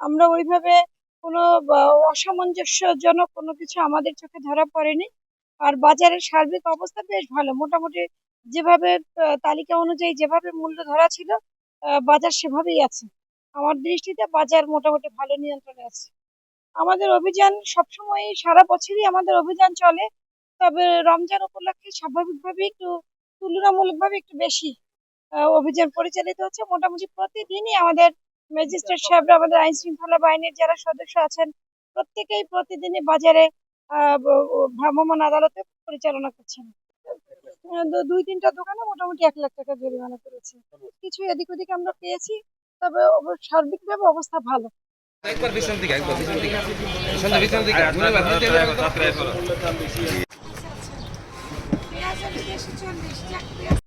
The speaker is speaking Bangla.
আমরা ওইভাবে কোনো অসামঞ্জস্যজনক কোনো কিছু আমাদের চোখে ধরা পড়েনি। আর বাজারের সার্বিক অবস্থা বেশ ভালো। মোটামুটি যেভাবে তালিকা অনুযায়ী যেভাবে মূল্য ধরা ছিল, বাজার সেভাবেই আছে। আমার দৃষ্টিতে বাজার মোটামুটি ভালো নিয়ন্ত্রণে আছে। আমাদের অভিযান সবসময়ই সারা বছরই আমাদের অভিযান চলে। তবে রমজান উপলক্ষে স্বাভাবিকভাবেই একটু তুলনামূলকভাবে একটু বেশি অভিযান পরিচালিত হচ্ছে। মোটামুটি প্রতিদিনই আমাদের ম্যাজিস্ট্রেট সাহেবরা, আমাদের আইন শৃঙ্খলা বাহিনীর যারা সদস্য আছেন, প্রত্যেকেই প্রতিদিনই বাজারে ভ্রাম্যমাণ আদালতে পরিচালনা করছেন। ২-৩টা দোকানে মোটামুটি ১ লাখ টাকা জরিমানা করেছে। কিছু এদিক ওদিক আমরা পেয়েছি, তবে সার্বিকভাবে অবস্থা ভালো। একবার পিছন দিকে, একবার পিছন দিকে, পিছন দিকে পেঁয়াজ আর ২৪০